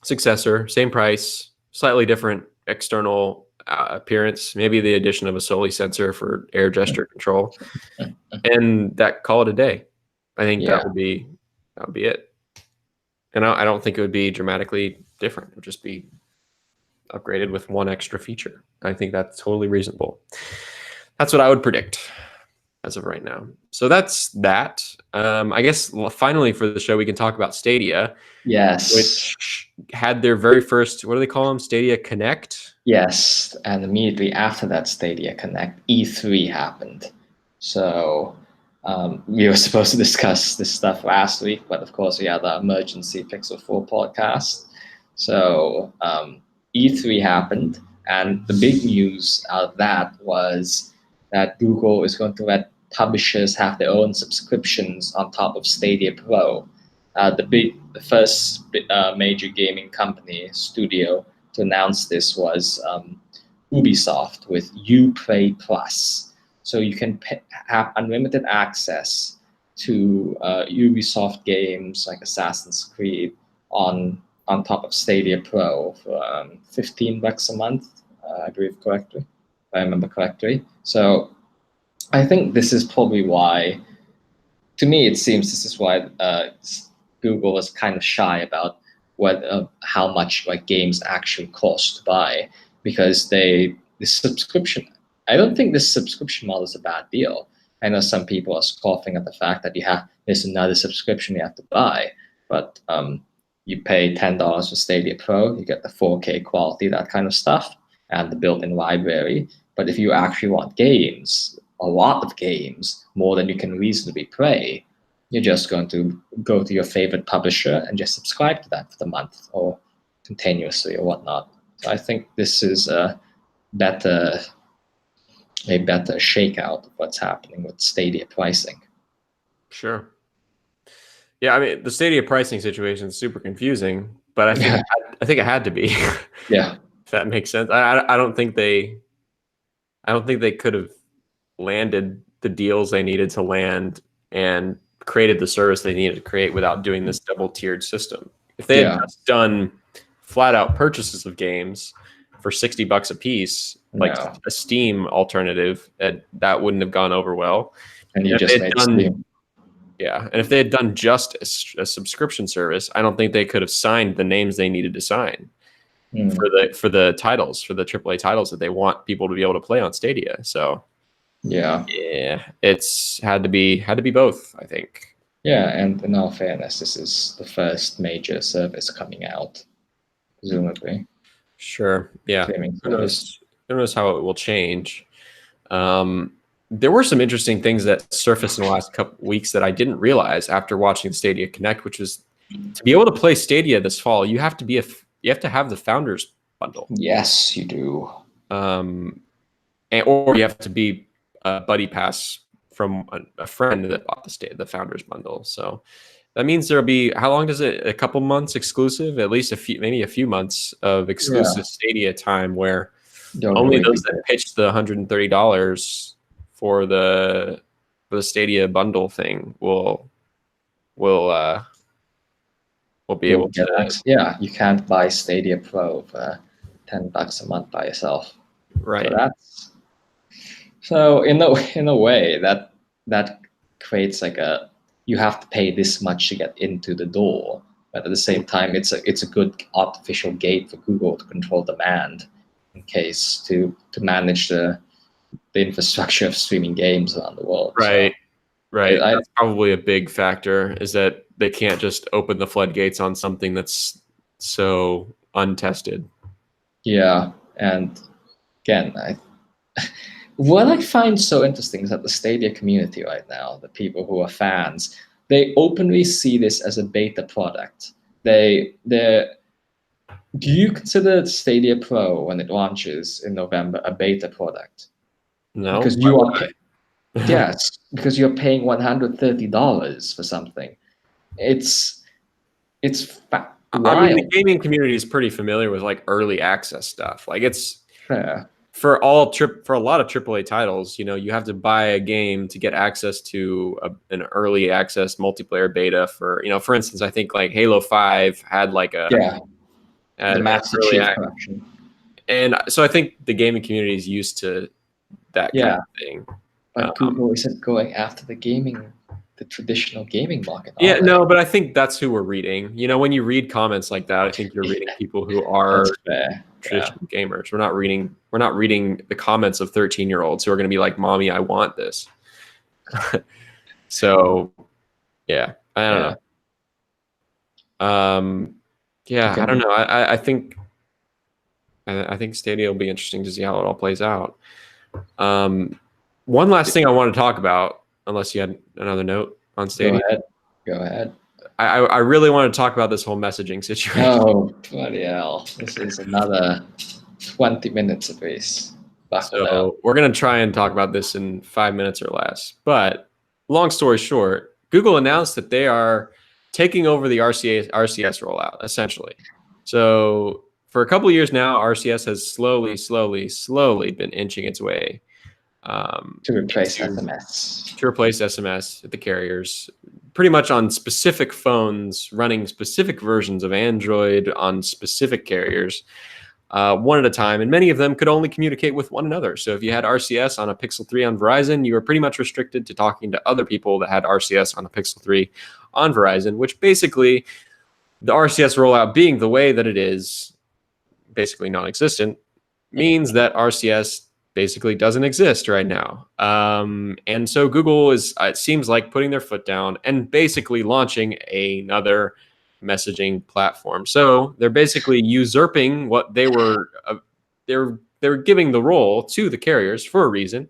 successor, same price, slightly different external appearance, maybe the addition of a Soli sensor for air gesture control, and that call it a day. I think that would be it. And I don't think it would be dramatically different. It would just be upgraded with one extra feature. I think that's totally reasonable. That's what I would predict as of right now. So that's that. I guess finally for the show, we can talk about Stadia. Yes. Which had their very first, what do they call them? Stadia Connect? Yes. And immediately after that Stadia Connect, E3 happened. So we were supposed to discuss this stuff last week, but of course we had the emergency Pixel 4 podcast. So E3 happened, and the big news out of that was that Google is going to let publishers have their own subscriptions on top of Stadia Pro. The first major gaming company studio to announce this was Ubisoft with Uplay Plus. So you can have unlimited access to Ubisoft games like Assassin's Creed on top of Stadia Pro for $15 a month, I believe correctly, if I remember correctly. So I think this is probably why, to me, it seems this is why Google was kind of shy about how much like games actually cost to buy, because this subscription. I don't think this subscription model is a bad deal. I know some people are scoffing at the fact that there's another subscription you have to buy, but you pay $10 for Stadia Pro, you get the 4K quality, that kind of stuff, and the built-in library. But if you actually want games, a lot of games, more than you can reasonably play, you're just going to go to your favorite publisher and just subscribe to that for the month or continuously or whatnot. So I think this is a better shakeout of what's happening with Stadia pricing. Sure. Yeah, I mean the Stadia pricing situation is super confusing, but I think it had to be. Yeah. If that makes sense. I don't think they could have landed the deals they needed to land and created the service they needed to create without doing this double tiered system. If they had just done flat out purchases of games for $60 a piece, like a Steam alternative, that wouldn't have gone over well. And you just made Steam. Yeah, and if they had done just a subscription service, I don't think they could have signed the names they needed to sign for the titles, for the AAA titles that they want people to be able to play on Stadia. So yeah, it's had to be both, I think. Yeah, and in all fairness, this is the first major service coming out, presumably. Sure. Yeah. Who knows how it will change. There were some interesting things that surfaced in the last couple weeks that I didn't realize after watching Stadia Connect, which was to be able to play Stadia this fall, you have to have the Founders Bundle. Yes, you do. Or you have to be a buddy pass from a friend that bought the Founders Bundle. So that means there'll be, how long does it? A couple months exclusive, at least maybe a few months of exclusive Stadia time where only those that pitched the $130 for the Stadia bundle thing will be able to. Yeah, you can't buy Stadia Pro for $10 a month by yourself. Right. So in a way that creates like you have to pay this much to get into the door, but at the same time it's a good artificial gate for Google to control demand in case to manage the infrastructure of streaming games around the world. Right. So, right. That's probably a big factor, is that they can't just open the floodgates on something that's so untested. Yeah. And again, what I find so interesting is that the Stadia community right now, the people who are fans, they openly see this as a beta product. Do you consider Stadia Pro, when it launches in November, a beta product? No, because you are yes, because you're paying $130 for something. It's wild. I mean, the gaming community is pretty familiar with like early access stuff. Like it's for a lot of AAA titles, you have to buy a game to get access to an early access multiplayer beta for instance, I think like Halo 5 had like the Master Chief Collection. And so I think the gaming community is used to that kind of thing. But Google isn't going after the traditional gaming market. Yeah, no, but I think that's who we're reading. When you read comments like that, I think you're reading people who are traditional gamers. We're not reading the comments of 13-year-olds who are going to be like, "Mommy, I want this." So, yeah, I don't know. I don't know. I think Stadia will be interesting to see how it all plays out. One last thing I want to talk about, unless you had another note on Stadia. Go ahead. I really want to talk about this whole messaging situation. Oh, bloody hell. This is another 20 minutes apiece. So we're going to try and talk about this in 5 minutes or less. But long story short, Google announced that they are taking over the RCS rollout, essentially. So for a couple of years now, RCS has slowly been inching its way to replace SMS. To replace SMS at the carriers, pretty much on specific phones, running specific versions of Android on specific carriers, one at a time. And many of them could only communicate with one another. So if you had RCS on a Pixel 3 on Verizon, you were pretty much restricted to talking to other people that had RCS on a Pixel 3 on Verizon, which basically the RCS rollout being the way that it is, basically non-existent, means that RCS basically doesn't exist right now. And so Google is, it seems like, putting their foot down and basically launching another messaging platform. So they're basically usurping what they were. They're giving the role to the carriers for a reason.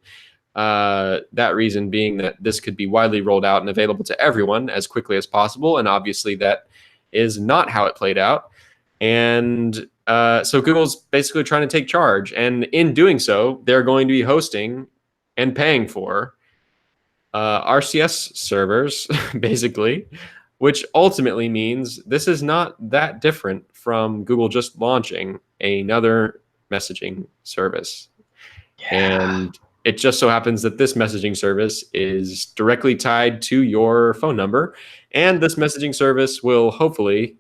That reason being that this could be widely rolled out and available to everyone as quickly as possible. And obviously, that is not how it played out. And so Google's basically trying to take charge. And in doing so, they're going to be hosting and paying for RCS servers, basically, which ultimately means this is not that different from Google just launching another messaging service. Yeah. And it just so happens that this messaging service is directly tied to your phone number. And this messaging service will hopefully,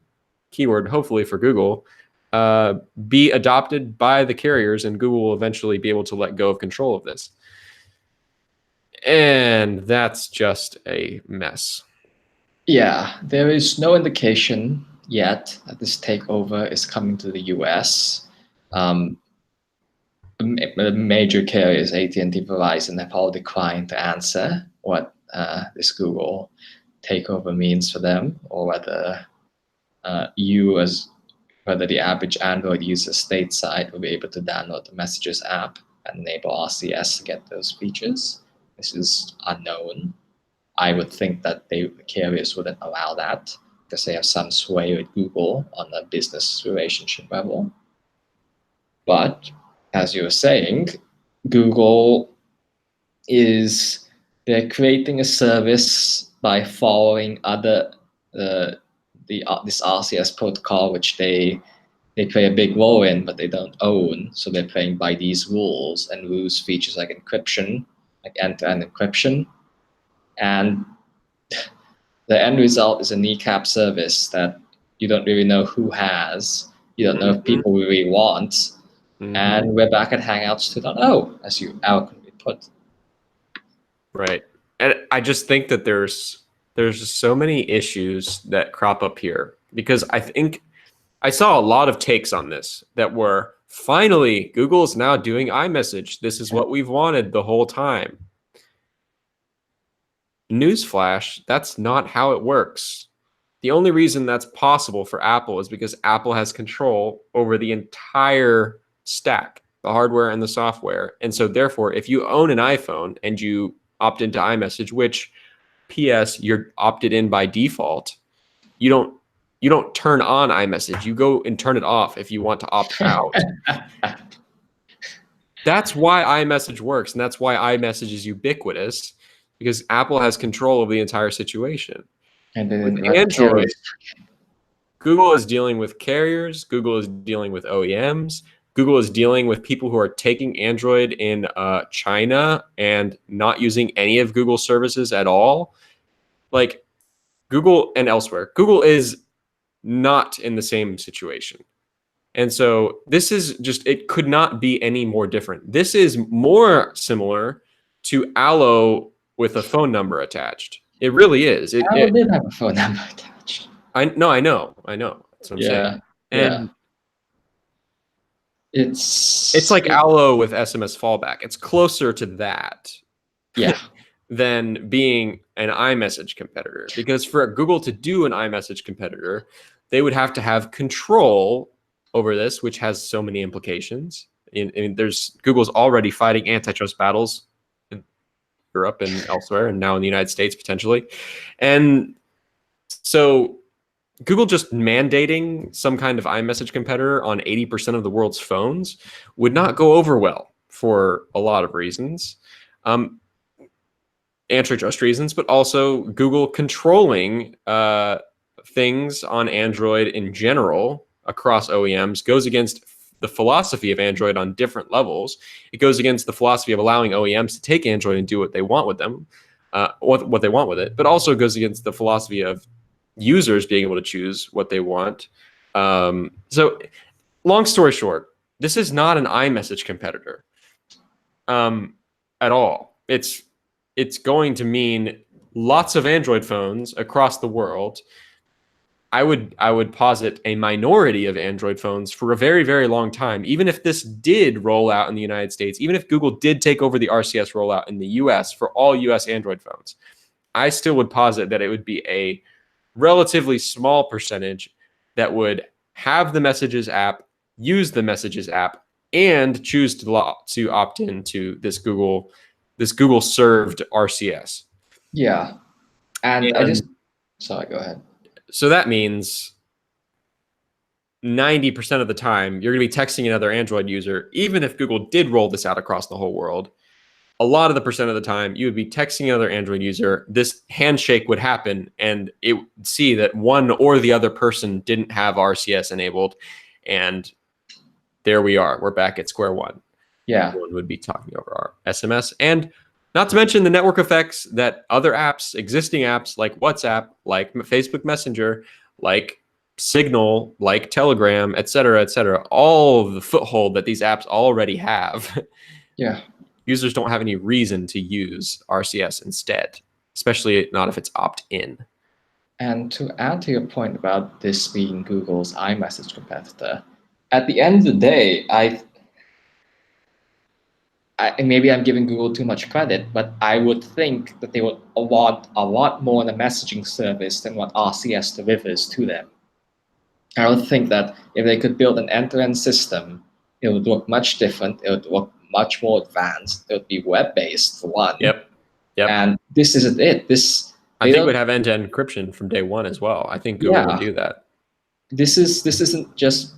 keyword hopefully for Google, be adopted by the carriers, and Google will eventually be able to let go of control of this. And that's just a mess. Yeah, there is no indication yet that this takeover is coming to the US. The major carriers, AT&T, Verizon, have all declined to answer what this Google takeover means for them, or whether whether the average Android user stateside will be able to download the Messages app and enable RCS to get those features. This is unknown. I would think that the carriers wouldn't allow that because they have some sway with Google on a business relationship level. But as you were saying, Google they're creating a service by following this RCS protocol, which they play a big role in, but they don't own. So they're playing by these rules and lose features like encryption, like end-to-end encryption. And the end result is a kneecap service that you don't really know who has. You don't know if people really want. And we're back at Hangouts 2.0, as you eloquently put. Right. And I just think that there's just so many issues that crop up here, because I think I saw a lot of takes on this that were, finally, Google's now doing iMessage. This is what we've wanted the whole time. Newsflash, that's not how it works. The only reason that's possible for Apple is because Apple has control over the entire stack, the hardware and the software. And so therefore, if you own an iPhone and you opt into iMessage, which PS, you're opted in by default, you don't turn on iMessage. You go and turn it off if you want to opt out. That's why iMessage works, and that's why iMessage is ubiquitous, because Apple has control of the entire situation. And with Android, Google is dealing with carriers, Google is dealing with OEMs, Google is dealing with people who are taking Android in China and not using any of Google's services at all. Like Google and elsewhere, Google is not in the same situation. And so this is just, it could not be any more different. This is more similar to Allo with a phone number attached. It really is. Allo did have a phone number attached. I know. That's what I'm saying. And it's like Allo with SMS fallback. It's closer to that. Yeah. Than being an iMessage competitor. Because for Google to do an iMessage competitor, they would have to have control over this, which has so many implications. Google's already fighting antitrust battles in Europe and elsewhere, and now in the United States potentially. And so Google just mandating some kind of iMessage competitor on 80% of the world's phones would not go over well for a lot of reasons. Antitrust reasons, but also Google controlling things on Android in general across OEMs goes against the philosophy of Android on different levels. It goes against the philosophy of allowing OEMs to take Android and do what they want with them, what they want with it, but also goes against the philosophy of users being able to choose what they want. So long story short, this is not an iMessage competitor at all. It's going to mean lots of Android phones across the world. I would posit a minority of Android phones for a very, very long time. Even if this did roll out in the United States, even if Google did take over the RCS rollout in the US for all US Android phones, I still would posit that it would be a relatively small percentage that would have the Messages app, use the Messages app, and choose to opt into this Google served RCS. Yeah. And I just, And sorry, go ahead. so that means 90% of the time you're going to be texting another Android user, even if Google did roll this out across the whole world. A lot of the percent of the time you would be texting another Android user, this handshake would happen, and it would see that one or the other person didn't have RCS enabled, and there we are. We're back at square one. Yeah. Everyone would be talking over our SMS, and not to mention the network effects that other apps, existing apps like WhatsApp, like Facebook Messenger, like Signal, like Telegram, et cetera, all of the foothold that these apps already have. Yeah. Users don't have any reason to use RCS instead, especially not if it's opt-in. And to add to your point about this being Google's iMessage competitor, at the end of the day, maybe I'm giving Google too much credit, but I would think that they would want a lot more in a messaging service than what RCS delivers to them. I would think that if they could build an end-to-end system, it would look much different. It would look much more advanced. It would be web-based for one. Yep. And this isn't it. I think we'd have end-to-end encryption from day one as well. I think Google would do that. This isn't just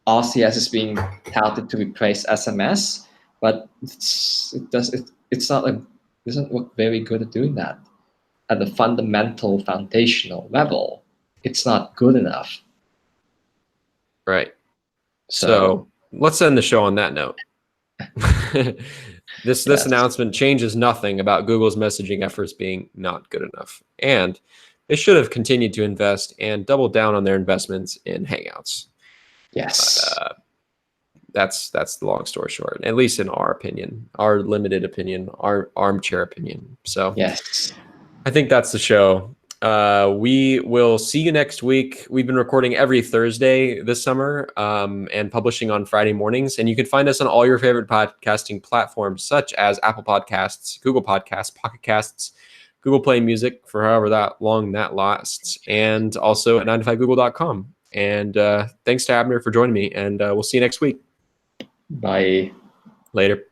RCS is being touted to replace SMS, but it doesn't look very good at doing that. At the fundamental foundational level, it's not good enough. Right. So let's end the show on that note. This announcement changes nothing about Google's messaging efforts being not good enough. And they should have continued to invest and double down on their investments in Hangouts. Yes. That's the long story short, at least in our opinion, our limited opinion, our armchair opinion. So yes, I think that's the show. We will see you next week. We've been recording every Thursday this summer and publishing on Friday mornings. And you can find us on all your favorite podcasting platforms, such as Apple Podcasts, Google Podcasts, Pocket Casts, Google Play Music, for however that long that lasts, and also at 9to5google.com. And thanks to Abner for joining me. And we'll see you next week. Bye. Later.